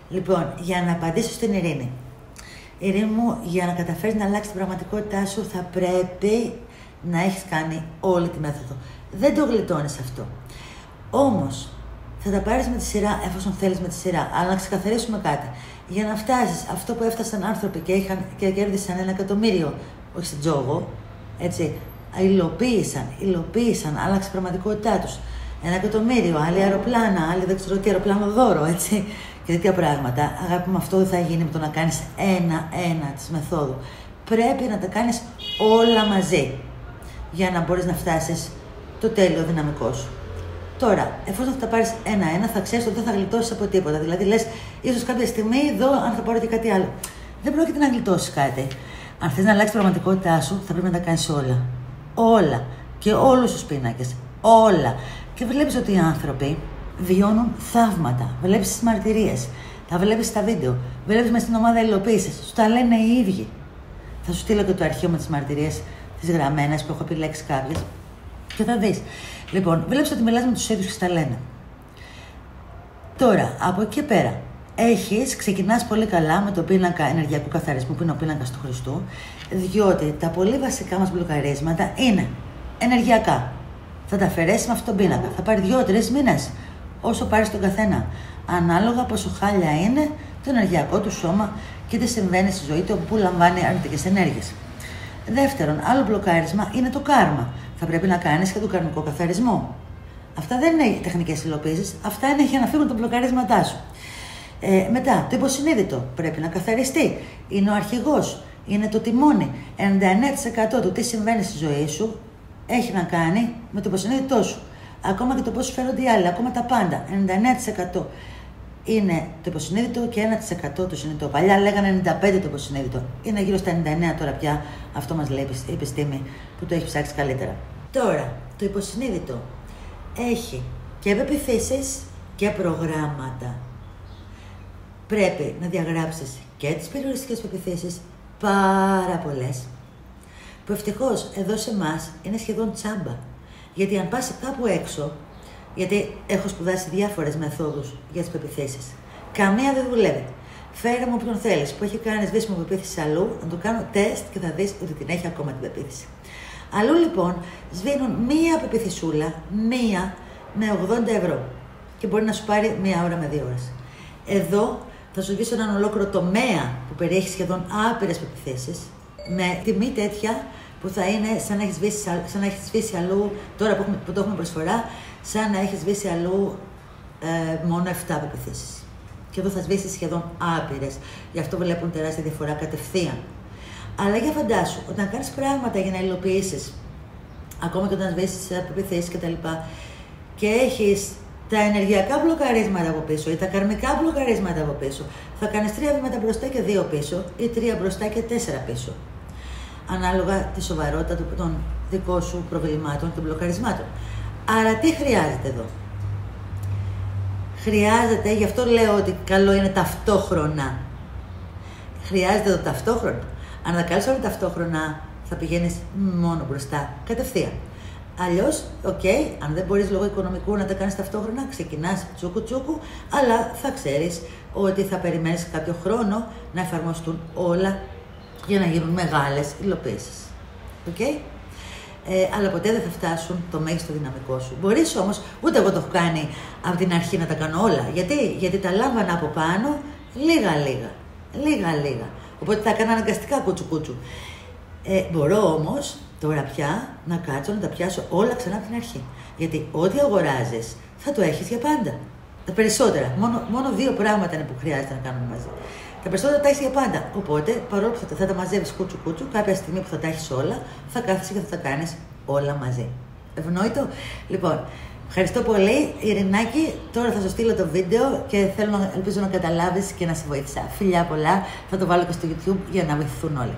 Λοιπόν, για να απαντήσω στην Ειρήνη. Ειρήνη μου, για να καταφέρεις να αλλάξεις την πραγματικότητά σου, θα πρέπει να έχεις κάνει όλη τη μέθοδο. Δεν το γλιτώνεις αυτό. Όμως, θα τα πάρεις με τη σειρά, εφόσον θέλεις με τη σειρά. Αλλά να ξεκαθαρίσουμε κάτι. Για να φτάσεις αυτό που έφτασαν άνθρωποι και κέρδισαν 1 εκατομμύριο, όχι στην τζόγο, έτσι, υλοποίησαν, άλλαξε η πραγματικότητά τους. 1 εκατομμύριο, άλλοι αεροπλάνα, άλλοι δεν ξέρω τι, αεροπλάνο δώρο, έτσι, και τέτοια πράγματα. Αγάπη μου, αυτό δεν θα γίνει με το να κάνεις ένα-ένα της μεθόδου. Πρέπει να τα κάνεις όλα μαζί, για να μπορείς να φτάσεις το τέλειο δυναμικό σου. Τώρα, εφόσον θα τα πάρεις ένα-ένα, θα ξέρεις ότι δεν θα γλιτώσεις από τίποτα. Δηλαδή, λες, ίσως κάποια στιγμή δω αν θα πάρω και κάτι άλλο. Δεν πρόκειται να γλιτώσεις κάτι. Αν θες να αλλάξεις την πραγματικότητά σου, θα πρέπει να τα κάνεις όλα. Όλα. Και όλους τους πίνακες. Όλα. Και βλέπεις ότι οι άνθρωποι βιώνουν θαύματα. Βλέπεις τις μαρτυρίες. Τα βλέπεις στα βίντεο. Βλέπεις μες στην ομάδα υλοποίησης. Σου τα λένε οι ίδιοι. Θα σου στείλω και το αρχείο με τις μαρτυρίες, τις γραμμένες που έχω επιλέξει κάποιες. Και θα δεις. Λοιπόν, βλέπεις ότι μιλάς με τους ίδιους και στα λένε. Τώρα, από εκεί και πέρα, ξεκινάς πολύ καλά με το πίνακα ενεργειακού καθαρισμού, που είναι ο πίνακας του Χριστού, διότι τα πολύ βασικά μας μπλοκαρίσματα είναι ενεργειακά. Θα τα αφαιρέσεις με αυτόν τον πίνακα. Θα πάρει 2-3 μήνες, όσο πάρεις τον καθένα. Ανάλογα πόσο χάλια είναι το ενεργειακό του σώμα και τι συμβαίνει στη ζωή του, όπου λαμβάνει αρνητικές ενέργειες. Δεύτερον, άλλο μπλοκάρισμα είναι το κάρμα. Θα πρέπει να κάνεις και τον καρμικό καθαρισμό. Αυτά δεν είναι τεχνικές υλοποίησεις, αυτά είναι για να φύγουν τα μπλοκαρίσματά σου. Μετά, το υποσυνείδητο πρέπει να καθαριστεί. Είναι ο αρχηγός, είναι το τιμόνι. 99% του τι συμβαίνει στη ζωή σου έχει να κάνει με το υποσυνείδητό σου. Ακόμα και το πώς φέρονται οι άλλοι, ακόμα τα πάντα. 99% είναι το υποσυνείδητο και 1% το συνείδητο. Παλιά λέγανε 95% το υποσυνείδητο. Είναι γύρω στα 99% τώρα πια. Αυτό μας λέει η επιστήμη που το έχει ψάξει καλύτερα. Τώρα, το υποσυνείδητο έχει και πεποιθήσεις και προγράμματα. Πρέπει να διαγράψεις και τις περιοριστικές πεποιθήσεις, πάρα πολλές, που ευτυχώς εδώ σε εμάς είναι σχεδόν τσάμπα. Γιατί αν πας κάπου έξω, γιατί έχω σπουδάσει διάφορες μεθόδους για τις πεποιθήσεις, καμία δεν δουλεύει. Φέρε μου όποιον θέλεις που έχει κάνει σβήσιμο πεποίθηση αλλού, να το κάνω τεστ και θα δεις ότι την έχει ακόμα την πεποίθηση. Αλλού λοιπόν σβήνουν μία πεποιθησούλα, μία με 80 ευρώ και μπορεί να σου πάρει 1 ώρα με 2 ώρες. Εδώ θα σου σβήσω έναν ολόκληρο τομέα που περιέχει σχεδόν άπειρες πεποιθήσεις, με τιμή τέτοια που θα είναι σαν να έχεις σβήσει αλλού, τώρα που το έχουμε προσφορά, σαν να έχεις σβήσει αλλού μόνο 7 πεποιθήσεις. Και εδώ θα σβήσεις σχεδόν άπειρες. Γι' αυτό βλέπουν τεράστια διαφορά κατευθείαν. Αλλά για φαντάσου, όταν κάνεις πράγματα για να υλοποιήσεις, ακόμα και όταν σβήσεις πεποιθήσεις κτλ., και έχεις τα ενεργειακά μπλοκαρίσματα από πίσω ή τα καρμικά μπλοκαρίσματα από πίσω, θα κάνεις 3 βήματα μπροστά και 2 πίσω ή 3 μπροστά και 4 πίσω. Ανάλογα τη σοβαρότητα των δικών σου προβλημάτων και μπλοκαρισμάτων. Άρα τι χρειάζεται εδώ? Χρειάζεται, γι' αυτό λέω ότι καλό είναι ταυτόχρονα. Χρειάζεται το ταυτόχρονα. Αν τα κάνεις όλα ταυτόχρονα, θα πηγαίνεις μόνο μπροστά, κατευθείαν. Αλλιώς, αν δεν μπορείς λόγω οικονομικού να τα κάνεις ταυτόχρονα, ξεκινάς τσούκου, αλλά θα ξέρεις ότι θα περιμένεις κάποιο χρόνο να εφαρμοστούν όλα για να γίνουν μεγάλες υλοποίησεις. Αλλά ποτέ δεν θα φτάσουν το μέγιστο δυναμικό σου. Μπορείς όμως, ούτε εγώ το έχω κάνει από την αρχή να τα κάνω όλα. Γιατί τα λάμβανα από πάνω λίγα. Οπότε τα έκανα αναγκαστικά κουτσου. Μπορώ όμως τώρα πια να κάτσω να τα πιάσω όλα ξανά από την αρχή. Γιατί ό,τι αγοράζεις θα το έχεις για πάντα. Τα περισσότερα. Μόνο 2 πράγματα είναι που χρειάζεται να κάνουμε μαζί. Τα περισσότερα τα έχεις για πάντα. Οπότε, παρόλο που θα τα μαζεύεις κουτσου, κάποια στιγμή που θα τα έχεις όλα, θα κάθεσαι και θα τα κάνεις όλα μαζί. Ευνόητο. Λοιπόν, ευχαριστώ πολύ, Ειρηνάκη. Τώρα θα σου στείλω το βίντεο και ελπίζω να καταλάβεις και να σε βοήθησα. Φιλιά πολλά. Θα το βάλω και στο YouTube για να βοηθηθούν όλοι.